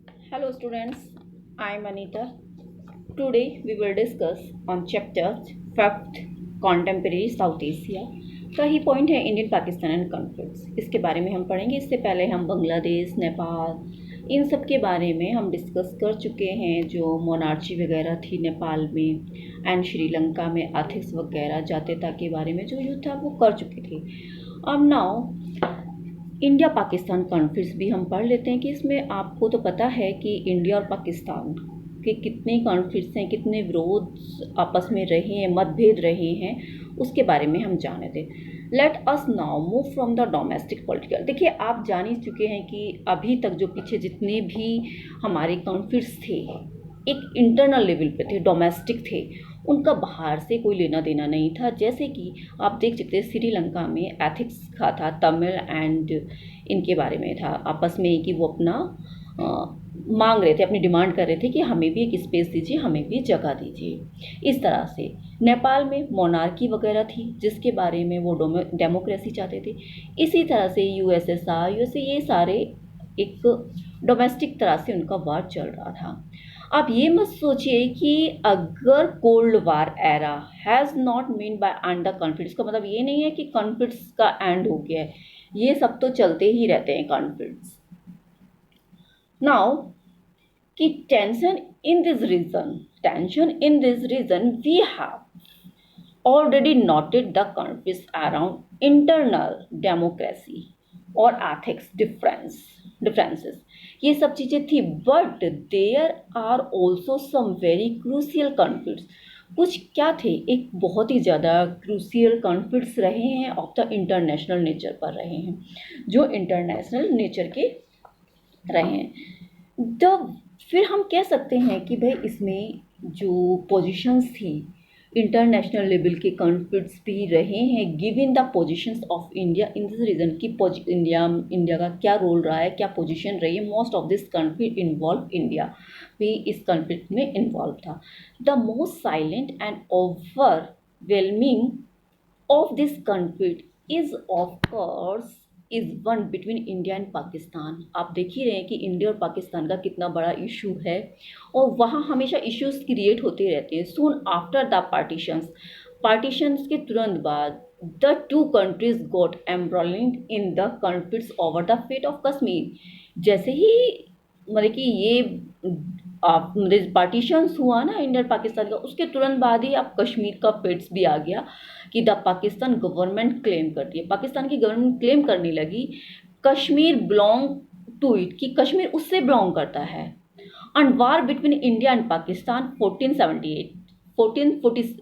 Hello students, I am Anita. Today we will discuss on chapter 5th Contemporary South Asia का ही point है Indian Pakistan and conflicts. इसके बारे में हम पढ़ेंगे। इससे पहले हम बांग्लादेश, नेपाल इन सब के बारे में हम डिस्कस कर चुके हैं, जो मोनार्ची वगैरह थी नेपाल में एंड श्रीलंका में एथिक्स वगैरह जातीयता के बारे में जो युद्ध था वो कर चुके थे। अब नाउ इंडिया पाकिस्तान कॉन्फ्लिक्ट्स भी हम पढ़ लेते हैं कि इसमें आपको तो पता है कि इंडिया और पाकिस्तान के कितने कॉन्फ्लिक्ट्स हैं, कितने विरोध आपस में रहे हैं, मतभेद रहे हैं, उसके बारे में हम जाने थे। Let us now move from the domestic political. देखिए, आप जान ही चुके हैं कि अभी तक जो पीछे जितने भी हमारे कॉन्फ्लिक्ट्स थे एक इंटरनल लेवल पे थे, डोमेस्टिक थे, उनका बाहर से कोई लेना देना नहीं था। जैसे कि आप देख सकते हैं श्रीलंका में एथिक्स का था, तमिल एंड इनके बारे में था आपस में कि वो अपना मांग रहे थे, अपनी डिमांड कर रहे थे कि हमें भी एक स्पेस दीजिए, हमें भी जगह दीजिए। इस तरह से नेपाल में मोनार्की वगैरह थी जिसके बारे में वो डेमोक्रेसी चाहते थे। इसी तरह से यूएसएसआर, यूएसए, ये सारे एक डोमेस्टिक तरह से उनका वार चल रहा था। आप ये मत सोचिए कि अगर cold war era has not mean by and the conflicts, का मतलब ये नहीं है कि कॉन्फ्लिक्ट्स का एंड हो गया है। ये सब तो चलते ही रहते हैं कॉन्फ्लिक्ट्स। नाउ कि tension in this region we have already noted the conflicts around internal democracy और ethics differences। ये सब चीज़ें थी, but there are also some very crucial conflicts. कुछ क्या थे, एक बहुत ही ज़्यादा क्रूसियल कॉन्फ्लिक्ट्स रहे हैं ऑफ द इंटरनेशनल नेचर पर रहे हैं, जो इंटरनेशनल नेचर के रहे हैं। तो फिर हम कह सकते हैं कि भाई इसमें जो पोजीशंस थी इंटरनेशनल लेवल के कॉन्फ्लिक्ट्स भी रहे हैं, given the positions of India in this region की इंडिया का क्या रोल रहा है, क्या पोजीशन रही है। Most of this conflict involve India भी इस कॉन्फ्लिक्ट में इन्वॉल्व था। The most silent and overwhelming of this conflict is of course is one between India and Pakistan. आप देख ही रहे हैं कि इंडिया और पाकिस्तान का कितना बड़ा इशू है और वहाँ हमेशा इश्यूज क्रिएट होते रहते हैं। सून आफ्टर द पार्टीशंस के तुरंत बाद the two countries got embroiling in the conflicts over the fate of Kashmir. जैसे ही मतलब कि ये मतलब पार्टीशंस हुआ ना इंडिया और पाकिस्तान का, उसके तुरंत बाद ही अब कश्मीर का फेट्स भी आ गया कि द पाकिस्तान गवर्नमेंट क्लेम करती है, पाकिस्तान की गवर्नमेंट क्लेम करने लगी कश्मीर बिलोंग टू इट, कि कश्मीर उससे बिलोंग करता है। And war between India and Pakistan 1478 1440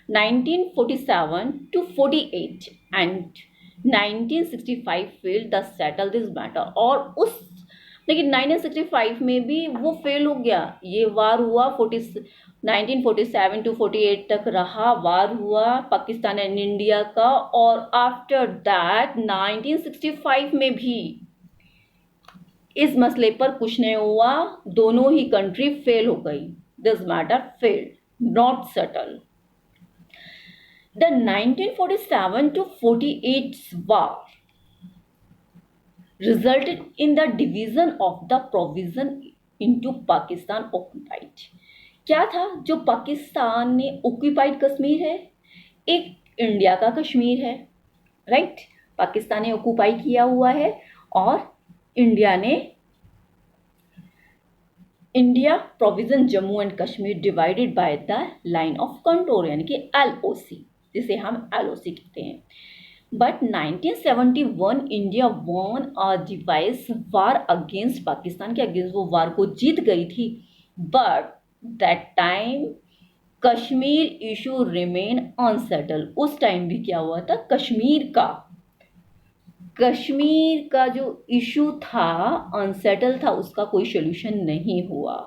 1947 to 48 and 1965 fail the settle this matter. और उस लेकिन 1965 में भी वो फेल हो गया। ये वार हुआ 1947 टू 48 तक रहा, वार हुआ पाकिस्तान एंड इंडिया का। और आफ्टर दैट 1965 में भी इस मसले पर कुछ नहीं हुआ, दोनों ही कंट्री फेल हो गई। This matter failed, not settle. The 1947 to 48 war resulted in the division of the provision into Pakistan occupied। क्या था जो पाकिस्तान ने ऑक्यूपाइड कश्मीर है, एक इंडिया का कश्मीर है, राइट। पाकिस्तान ने ऑक्यूपाई किया हुआ है और India provision Jammu and Kashmir divided by the line of control, यानी कि LOC, जिसे हम LOC कहते हैं। But 1971 India won a device war against Pakistan के अगेंस्ट, वो वार को जीत गई थी। But that time Kashmir issue remain unsettle. उस टाइम भी क्या हुआ था, कश्मीर का जो इशू था अनसेटल था, उसका कोई सोल्यूशन नहीं हुआ।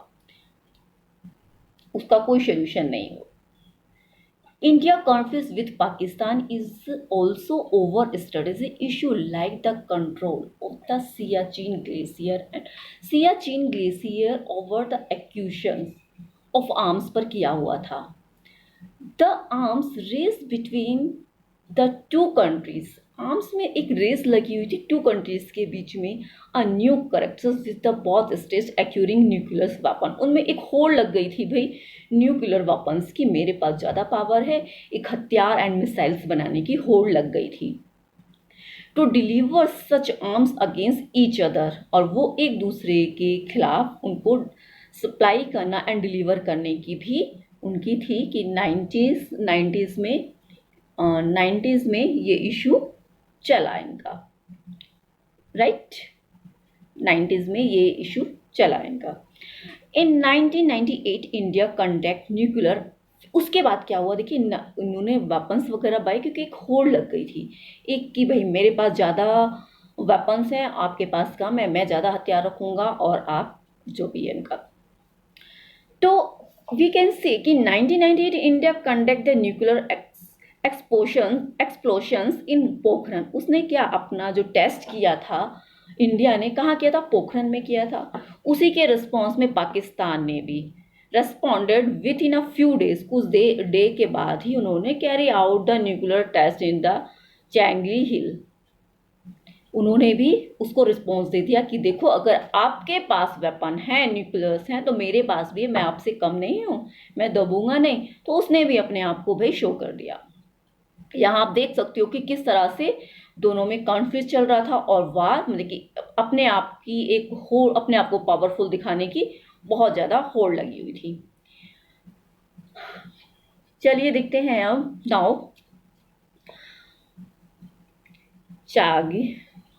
India conflicts with Pakistan is also over strategic issue like the control of the Siachen Glacier over the acquisitions of arms पर किया हुआ था। The arms race between the two countries arms में एक रेस लगी हुई थी टू कंट्रीज के बीच में, a new characters with the both states occurring nuclear weapon. उनमें एक होड़ लग गई थी भाई न्यूक्लियर वेपन्स की, मेरे पास ज़्यादा पावर है, एक हथियार एंड मिसाइल्स बनाने की होड़ लग गई थी। To deliver such arms against each other, और वो एक दूसरे के खिलाफ उनको सप्लाई करना एंड डिलीवर करने की भी उनकी थी कि 90s में ये इशू चला इनका, राइट, 90s में ये इशू चला इनका। इन 1998 इंडिया कंडक्ट न्यूक्लियर, उसके बाद क्या हुआ देखिए, उन्होंने वेपन्स वगैरह बाई, क्योंकि एक होड़ लग गई थी एक कि भाई मेरे पास ज़्यादा वेपन्स हैं, आपके पास कम है, मैं ज़्यादा हथियार रखूँगा और आप जो भी है इनका। तो वी कैन से कि 1998 इंडिया कंडक्ट द न्यूक्लियर एक्सप्लोशंस इन पोखरण। उसने क्या अपना जो टेस्ट किया था इंडिया ने कहाँ किया था, पोखरण में किया था। उसी के रिस्पॉन्स में पाकिस्तान ने भी responded with in a few days, कुछ डे के बाद ही उन्होंने carry out the nuclear test in the Chagai hill. उन्होंने भी उसको रिस्पॉन्स दे दिया कि देखो अगर आपके पास वेपन है, न्यूक्लियर्स हैं, तो मेरे पास भी है, मैं आपसे कम नहीं हूँ, मैं दबूंगा नहीं। तो उसने भी अपने आप को भाई शो कर दिया। यहाँ आप देख सकते हो कि किस तरह से दोनों में कॉन्फ्लिक्ट चल रहा था, और वार मतलब कि अपने आप की एक होड़, अपने आप को पावरफुल दिखाने की बहुत ज़्यादा होड़ लगी हुई थी। चलिए देखते हैं अब नाउ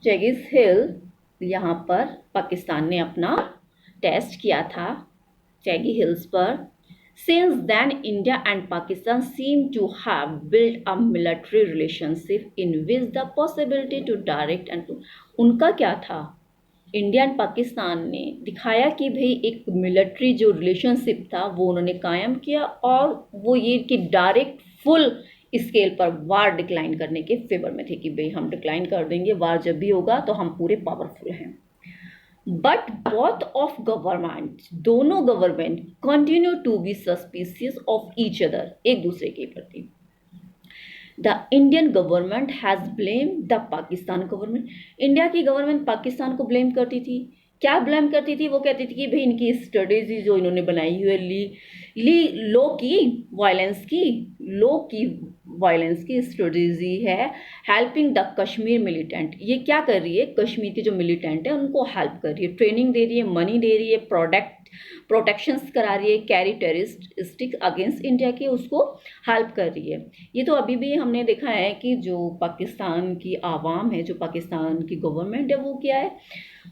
चेगिस हिल, यहाँ पर पाकिस्तान ने अपना टेस्ट किया था चैगी हिल्स पर। Since then, India and Pakistan seem to have built a military relationship in which the possibility to direct and to, उनका क्या था, इंडिया एंड पाकिस्तान ने दिखाया कि भाई एक मिलिट्री जो रिलेशनशिप था वो उन्होंने कायम किया, और वो ये कि डायरेक्ट फुल स्केल पर वार डिक्लाइन करने के फेवर में थे कि भाई हम डिक्लाइन कर देंगे, वार जब भी होगा तो हम पूरे पावरफुल हैं। बट बोथ ऑफ गवर्नमेंट, दोनों government continue to be suspicious of each other, एक दूसरे के प्रति। The Indian government has blame the Pakistan government, India की गवर्नमेंट पाकिस्तान को ब्लेम करती थी। क्या ब्लेम करती थी, वो कहती थी कि भाई इनकी स्ट्रेटेजी जो इन्होंने बनाई हुई है, लो की वायलेंस की स्ट्रेटेजी है, हेल्पिंग द कश्मीर मिलिटेंट, ये क्या कर रही है, कश्मीर के जो मिलिटेंट है उनको हेल्प कर रही है, ट्रेनिंग दे रही है, मनी दे रही है, प्रोटेक्शंस करा रही है, कैरी टेररिस्टिक अगेंस्ट इंडिया के उसको हेल्प कर रही है। ये तो अभी भी हमने देखा है कि जो पाकिस्तान की आवाम है, जो पाकिस्तान की गवर्नमेंट है, वो क्या है,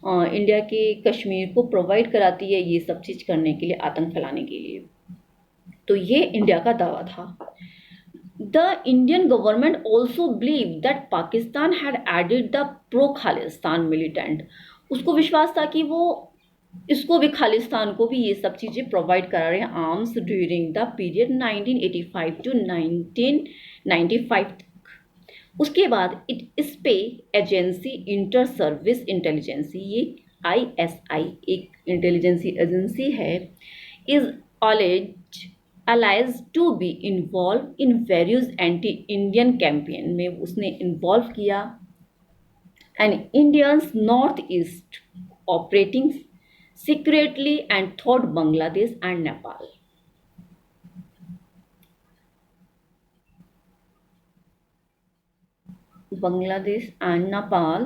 इंडिया के कश्मीर को प्रोवाइड कराती है ये सब चीज़ करने के लिए, आतंक फैलाने के लिए। तो ये इंडिया का दावा था। The Indian government also believe that Pakistan had aided the pro Khalistan militant, उसको विश्वास था कि वो इसको भी, खालिस्तान को भी ये सब चीज़ें प्रोवाइड करा रहे हैं, arms during the period 1985 to 1995 तक। उसके बाद इस पे एजेंसी इंटर सर्विस इंटेलिजेंसी, ये ISI एक इंटेलिजेंसी एजेंसी है, is alleged to be involved in various anti-Indian campaign में उसने इन्वॉल्व किया, and Indians northeast operating secretly and thought Bangladesh and Nepal। Bangladesh and Nepal,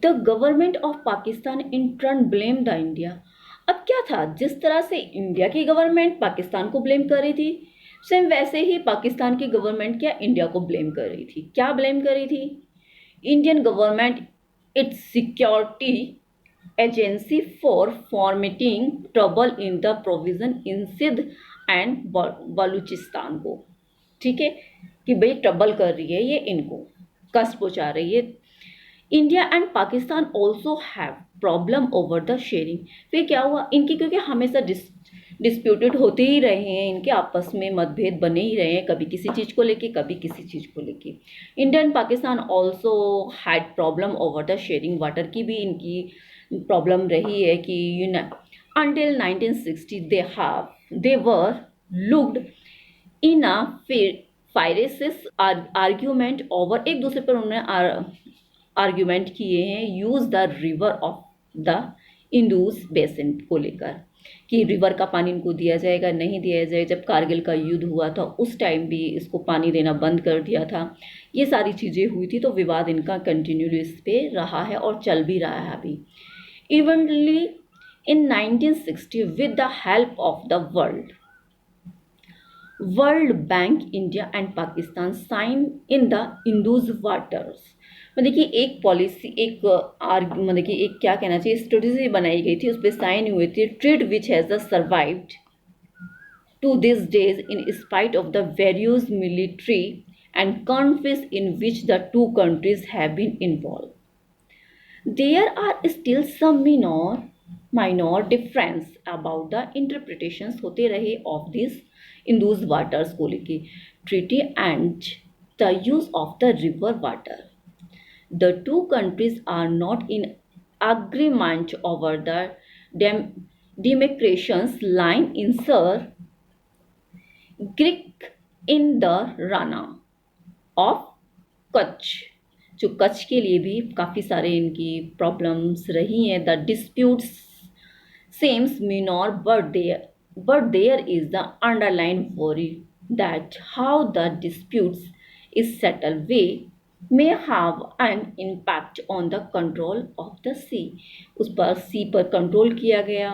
the government of Pakistan in turn blamed the India। अब क्या था, जिस तरह से India की गवर्नमेंट पाकिस्तान को ब्लेम कर रही थी, सेम वैसे ही पाकिस्तान की गवर्नमेंट क्या इंडिया को ब्लेम कर रही थी। क्या ब्लेम कर रही थी, Indian government its security agency for formatting trouble in the provision in Sindh and Balochistan को, ठीक है, कि भाई ट्रबल कर रही है, ये इनको कष्ट पहुँचा रही है। India and Pakistan also have problem over the sharing. फिर क्या हुआ, इनकी क्योंकि हमेशा डिस्प्यूटेड होते ही रहे हैं, इनके आपस में मतभेद बने ही रहे हैं, कभी किसी चीज़ को लेके, कभी किसी चीज़ को लेके। India and Pakistan also had problem over the sharing water की भी इनकी प्रॉब्लम रही है कि until 1960 they were looked in a fierce argument over, एक दूसरे पर उन्होंने आर्ग्यूमेंट किए हैं use the river of the Indus basin को लेकर, कि रिवर का पानी इनको दिया जाएगा नहीं दिया जाए। जब कारगिल का युद्ध हुआ था उस टाइम भी इसको पानी देना बंद कर दिया था। ये सारी चीज़ें हुई थी, तो विवाद इनका कंटिन्यूली इस पे रहा है और चल भी रहा है अभी। Eventually in 1960 with the help of the World Bank, India and Pakistan sign in the Indus waters. मतलब कि एक पॉलिसी, मतलब कि एक क्या कहना चाहिए, स्ट्रेटेजी बनाई गई थी, उस पर साइन हुए थे, trade which has the survived to this days in spite of the various military and conflicts in which the two countries have been involve. There are still some minor difference about the interpretations होते रहे of this Indus waters को लेके treaty and the use of the river water. The two countries are not in agreement over the demarcations line in Sir Greek in the Rana of Kutch, जो कच्छ के लिए भी काफ़ी सारे इनकी problems रही हैं। The disputes seems minor but there is the underline worry that how the disputes is settle way may have an impact on the control of the sea. उस पर सी पर कंट्रोल किया गया,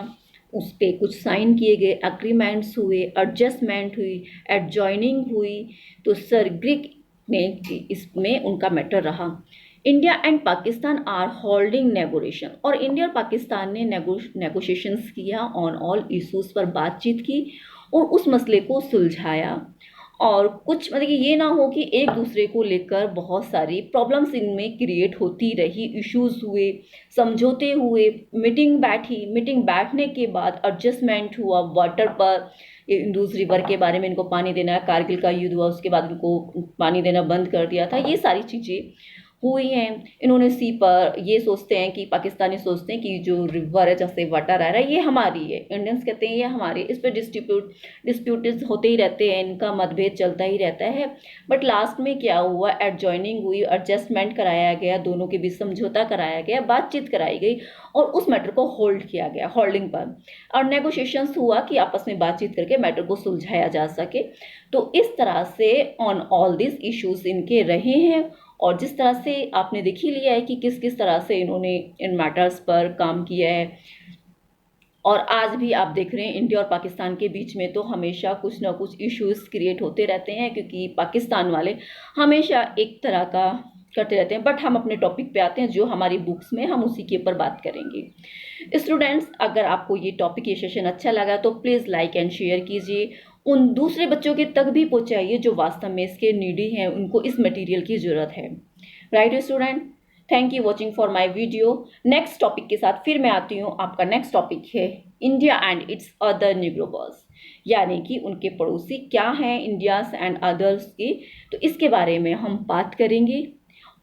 उस पर कुछ साइन किए गए, एग्रीमेंट्स हुए, एडजस्टमेंट हुई, एडजॉइनिंग हुई। तो सर ग्रीक ने इसमें उनका मैटर रहा। India and Pakistan are holding negotiation, और इंडिया और पाकिस्तान ने नेगोशिएशंस किया, ऑन ऑल इश्यूज पर बातचीत की और उस मसले को सुलझाया। और कुछ मतलब कि ये ना हो कि एक दूसरे को लेकर बहुत सारी प्रॉब्लम्स इनमें क्रिएट होती रही, इश्यूज हुए, समझौते हुए, मीटिंग बैठने के बाद एडजस्टमेंट हुआ वाटर पर। इंडस रिवर के बारे में इनको पानी देना, कारगिल का युद्ध हुआ उसके बाद इनको पानी देना बंद कर दिया था, ये सारी चीज़ें हुई हैं। इन्होंने सी पर ये सोचते हैं कि पाकिस्तानी सोचते हैं कि जो रिवर है जहाँ से वाटर आ रहा है ये हमारी है, इंडियंस कहते हैं ये हमारी, इस पर डिस्प्यूट होते ही रहते हैं, इनका मतभेद चलता ही रहता है। बट लास्ट में क्या हुआ, एडजॉइनिंग हुई, एडजस्टमेंट कराया गया, दोनों के बीच समझौता कराया गया, बातचीत कराई गई और उस मैटर को होल्ड किया गया, होल्डिंग पर, और नेगोशिएशंस हुआ कि आपस में बातचीत करके मैटर को सुलझाया जा सके। तो इस तरह से ऑन ऑल दिस इश्यूज इनके रहे हैं, और जिस तरह से आपने देख ही लिया है कि किस किस तरह से इन्होंने इन मैटर्स पर काम किया है। और आज भी आप देख रहे हैं इंडिया और पाकिस्तान के बीच में तो हमेशा कुछ ना कुछ इश्यूज क्रिएट होते रहते हैं, क्योंकि पाकिस्तान वाले हमेशा एक तरह का करते रहते हैं। बट हम अपने टॉपिक पे आते हैं, जो हमारी बुक्स में, हम उसी के ऊपर बात करेंगे। स्टूडेंट्स, अगर आपको ये टॉपिक, ये सेशन अच्छा लगा तो प्लीज़ लाइक एंड शेयर कीजिए, उन दूसरे बच्चों के तक भी पहुँचाइए जो वास्तव में इसके नीडी हैं, उनको इस मटेरियल की ज़रूरत है। Right student, thank you watching for my video. Next topic के साथ फिर मैं आती हूँ। आपका नेक्स्ट टॉपिक है इंडिया एंड इट्स अदर न्यूग्लोबर्स, यानी कि उनके पड़ोसी क्या हैं इंडियाज एंड अदर्स की, तो इसके बारे में हम बात करेंगे।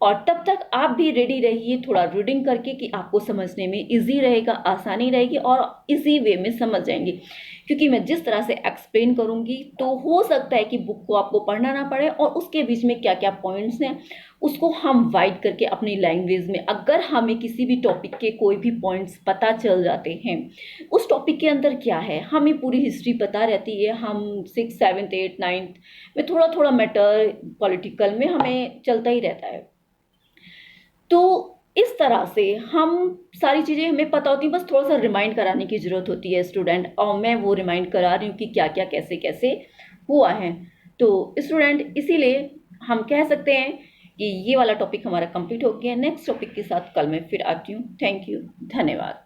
और तब तक आप भी रेडी रहिए थोड़ा रीडिंग करके, कि आपको समझने में इजी रहेगा, आसानी रहेगी और इजी वे में समझ जाएंगे। क्योंकि मैं जिस तरह से एक्सप्लेन करूँगी तो हो सकता है कि बुक को आपको पढ़ना ना पड़े, और उसके बीच में क्या क्या पॉइंट्स हैं उसको हम वाइड करके अपनी लैंग्वेज में, अगर हमें किसी भी टॉपिक के कोई भी पॉइंट्स पता चल जाते हैं, उस टॉपिक के अंदर क्या है, हमें पूरी हिस्ट्री पता रहती है, हम 6th 7th 8th 9th में थोड़ा थोड़ा मैटर पॉलिटिकल में हमें चलता ही रहता है। तो इस तरह से हम सारी चीज़ें हमें पता होती हैं, बस थोड़ा सा रिमाइंड कराने की ज़रूरत होती है स्टूडेंट, और मैं वो रिमाइंड करा रही हूँ कि क्या क्या कैसे कैसे हुआ है। तो स्टूडेंट, इसीलिए हम कह सकते हैं कि ये वाला टॉपिक हमारा कंप्लीट हो गया। नेक्स्ट टॉपिक के साथ कल मैं फिर आती हूँ। थैंक यू, धन्यवाद।